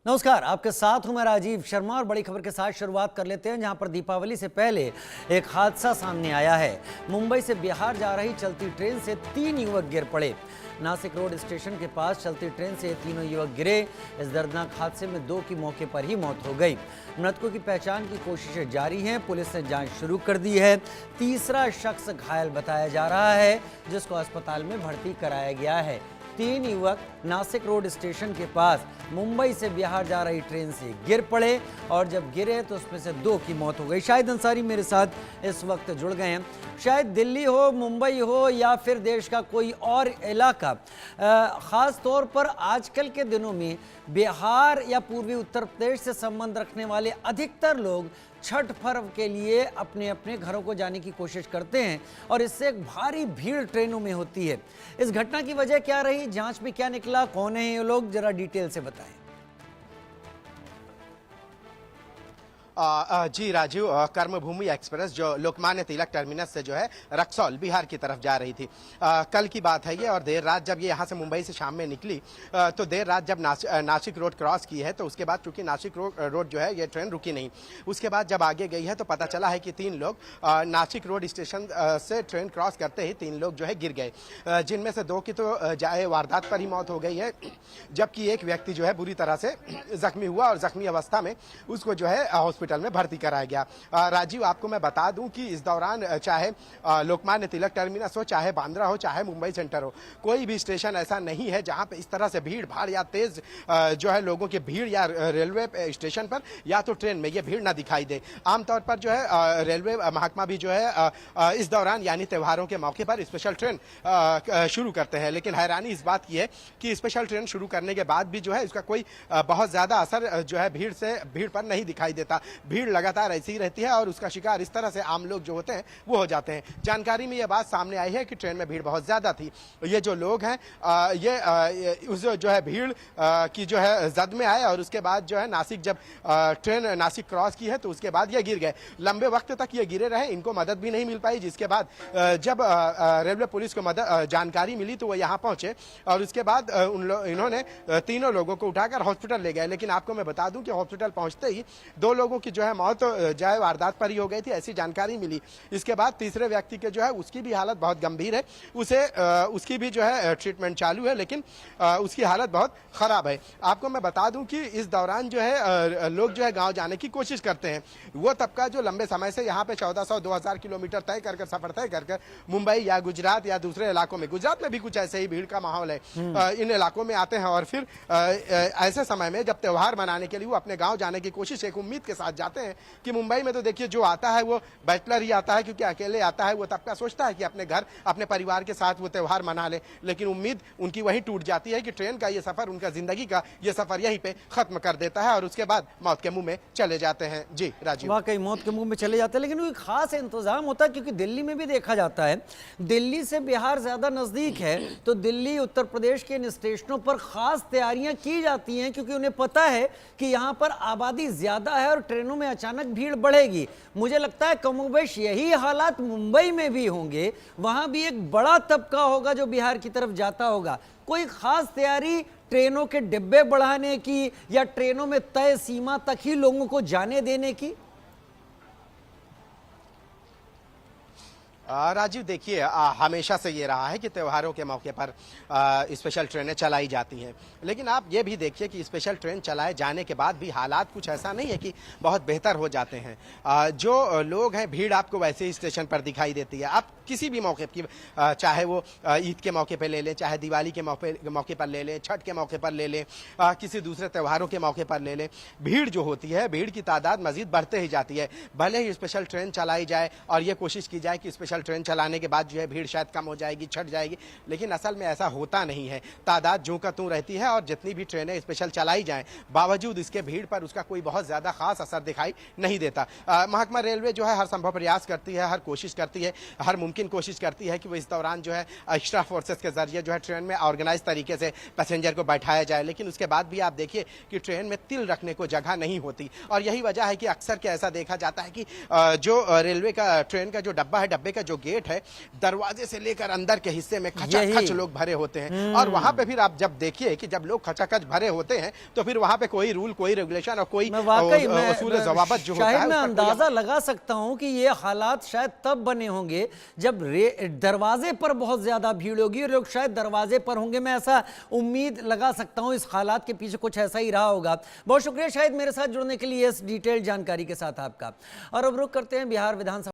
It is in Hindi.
नमस्कार, आपके साथ हूं मैं राजीव शर्मा और बड़ी खबर के साथ शुरुआत कर लेते हैं, जहां पर दीपावली से पहले एक हादसा सामने आया है। मुंबई से बिहार जा रही चलती ट्रेन से 3 युवक गिर पड़े। नासिक रोड स्टेशन के पास चलती ट्रेन से ये तीनों युवक गिरे। इस दर्दनाक हादसे में 2 की मौके पर ही मौत हो गई। मृतकों की पहचान की कोशिशें जारी हैं। पुलिस ने जांच शुरू कर दी है। तीसरा शख्स घायल बताया जा रहा है, जिसको अस्पताल में भर्ती कराया गया है। 3 युवक नासिक रोड स्टेशन के पास मुंबई से बिहार जा रही ट्रेन से गिर पड़े और जब गिरे तो उसमें से 2 की मौत हो गई। शाहिद अंसारी मेरे साथ इस वक्त जुड़ गए हैं। शायद दिल्ली हो, मुंबई हो या फिर देश का कोई और इलाका, ख़ास तौर पर आजकल के दिनों में बिहार या पूर्वी उत्तर प्रदेश से संबंध रखने वाले अधिकतर लोग छठ पर्व के लिए अपने अपने घरों को जाने की कोशिश करते हैं और इससे एक भारी भीड़ ट्रेनों में होती है। इस घटना की वजह क्या रही, जांच में क्या निकला, कौन है ये लोग, जरा डिटेल से बताएं। जी राजीव, कर्मभूमि एक्सप्रेस जो लोकमान्य तिलक टर्मिनस से जो है रक्सौल बिहार की तरफ जा रही थी। कल की बात है ये, और देर रात जब ये यहाँ से मुंबई से शाम में निकली तो देर रात जब नासिक रोड क्रॉस की है तो उसके बाद चूंकि नासिक रोड जो है ये ट्रेन रुकी नहीं। उसके बाद जब आगे गई है तो पता चला है कि 3 लोग नासिक रोड स्टेशन से ट्रेन क्रॉस करते ही 3 लोग जो है गिर गए, जिनमें से 2 की तो जाए वारदात पर ही मौत हो गई है, जबकि एक व्यक्ति जो है बुरी तरह से जख्मी हुआ और जख्मी अवस्था में उसको जो है हॉस्पिटल में भर्ती कराया गया। राजीव, आपको मैं बता दूं कि इस दौरान चाहे लोकमान्य तिलक टर्मिनस हो, चाहे बांद्रा हो, चाहे मुंबई सेंटर हो, कोई भी स्टेशन ऐसा नहीं है जहां पे इस तरह से भीड़ भाड़ या तेज जो है लोगों की भीड़ या रेलवे स्टेशन पर या तो ट्रेन में ये भीड़ ना दिखाई दे। आमतौर पर जो है रेलवे महकमा भी जो है इस दौरान यानी त्योहारों के मौके पर स्पेशल ट्रेन शुरू करते हैं, लेकिन हैरानी इस बात की है कि स्पेशल ट्रेन शुरू करने के बाद भी जो है इसका कोई बहुत ज्यादा असर जो है भीड़ पर नहीं दिखाई देता। भीड़ लगातार ऐसी ही रहती है और उसका शिकार इस तरह से आम लोग जो होते हैं वो हो जाते हैं। जानकारी में यह बात सामने आई है कि ट्रेन में भीड़ बहुत ज्यादा थी। ये जो लोग हैं ये उस जो है भीड़ की जो है जद में आए और उसके बाद जो है नासिक जब ट्रेन नासिक क्रॉस की है तो उसके बाद ये गिर गए। लंबे वक्त तक ये गिरे रहे, इनको मदद भी नहीं मिल पाई, जिसके बाद जब रेलवे पुलिस को जानकारी मिली तो वो यहाँ पहुंचे और उसके बाद इन्होंने तीनों लोगों को उठाकर हॉस्पिटल ले गए। लेकिन आपको मैं बता दूं कि हॉस्पिटल पहुंचते ही 2 लोगों की जो है मौत जो है वारदात पर ही हो गई थी, ऐसी जानकारी मिली। इसके बाद तीसरे व्यक्ति के जो है उसकी भी हालत बहुत गंभीर है, उसकी भी जो है ट्रीटमेंट चालू है, लेकिन उसकी हालत बहुत खराब है। आपको मैं बता दूं कि इस दौरान जो है लोग जो है गांव जाने की कोशिश करते हैं। वो तबका जो लंबे समय से यहाँ पे 1400-2000 किलोमीटर तय कर सफर तय कर मुंबई या गुजरात या दूसरे इलाकों में, गुजरात में भी कुछ ऐसे ही भीड़ का माहौल है, इन इलाकों में आते हैं और फिर ऐसे समय में जब त्योहार मनाने के लिए वो अपने गाँव जाने की कोशिश एक उम्मीद के साथ जाते हैं कि मुंबई में तो देखिए जो आता है वो बैचलर ही आता है, क्योंकि अकेले आता है। वो तबका सोचता है कि अपने घर अपने परिवार के साथ वो त्योहार मना ले, लेकिन उम्मीद उनकी वही टूट जाती है कि ट्रेन का ये सफर, उनका जिंदगी का ये सफर यहीं पे खत्म कर देता है और उसके बाद मौत के मुंह में चले जाते हैं। जी राजीव, वाकई मौत के मुंह में चले जाते हैं, लेकिन कोई खास इंतजाम होता है क्योंकि दिल्ली में भी देखा जाता है, दिल्ली से बिहार ज्यादा नजदीक है तो दिल्ली उत्तर प्रदेश के इन स्टेशनों पर खास तैयारियां की जाती हैं क्योंकि उन्हें पता है कि यहाँ पर आबादी ज्यादा है और ट्रेनों में अचानक भीड़ बढ़ेगी। मुझे लगता है कमोबेश यही हालात मुंबई में भी होंगे, वहां भी एक बड़ा तबका होगा जो बिहार की तरफ जाता होगा। कोई खास तैयारी ट्रेनों के डिब्बे बढ़ाने की या ट्रेनों में तय सीमा तक ही लोगों को जाने देने की? राजीव देखिए, हमेशा से ये रहा है कि त्योहारों के मौके पर स्पेशल ट्रेनें चलाई जाती हैं, लेकिन आप ये भी देखिए कि स्पेशल ट्रेन चलाए जाने के बाद भी हालात कुछ ऐसा नहीं है कि बहुत बेहतर हो जाते हैं। जो लोग हैं, भीड़ आपको वैसे ही स्टेशन पर दिखाई देती है। आप किसी भी मौके की, चाहे वो ईद के मौके पर ले लें, चाहे दिवाली के मौके पर ले लें, छठ के मौके पर ले लें, किसी दूसरे त्योहारों के मौके पर ले लें, भीड़ जो होती है, भीड़ की तादाद मजीद बढ़ते ही जाती है। भले ही स्पेशल ट्रेन चलाई जाए और ये कोशिश की जाए कि स्पेशल ट्रेन चलाने के बाद जो है भीड़ शायद कम हो जाएगी, छट जाएगी, लेकिन असल में ऐसा होता नहीं है। तादाद जो का त्यों रहती है और जितनी भी ट्रेनें स्पेशल चलाई जाएं, बावजूद इसके भीड़ पर उसका कोई बहुत ज्यादा खास असर दिखाई नहीं देता। महकमा रेलवे जो है हर संभव प्रयास करती है, हर कोशिश करती है, हर मुमकिन कोशिश करती है कि वो इस दौरान जो है एक्स्ट्रा फोर्सेस के जरिए जो है ट्रेन में ऑर्गेनाइज तरीके से पैसेंजर को बैठाया जाए, लेकिन उसके बाद भी आप देखिए कि ट्रेन में तिल रखने को जगह नहीं होती। और यही वजह है कि अक्सर क्या ऐसा देखा जाता है कि जो रेलवे का ट्रेन का जो डब्बा है, डब्बे का जो गेट है, दरवाजे से लेकर अंदर के हिस्से में खचाखच यही। लोग भरे होते हैं। और वहां पे फिर आप जब देखिए कि जब लोग खचाखच भरे होते हैं तो फिर वहां पे कोई रूल, कोई रेगुलेशन और कोई मैं वाकई में उसूल ज़वाबत जो होता है शायद मैं उस पर कोई अंदाजा लगा सकता हूं कि ये हालात शायद तब बने होंगे जब दरवाजे पर बहुत ज्यादा भीड़ होगी और लोग शायद दरवाजे पर होंगे। मैं ऐसा उम्मीद लगा सकता हूं, इस हालात के पीछे कुछ ऐसा ही रहा होगा। बहुत शुक्रिया शायद मेरे साथ जुड़ने के लिए इस डिटेल जानकारी के साथ आपका। और अब रुख करते हैं बिहार विधानसभा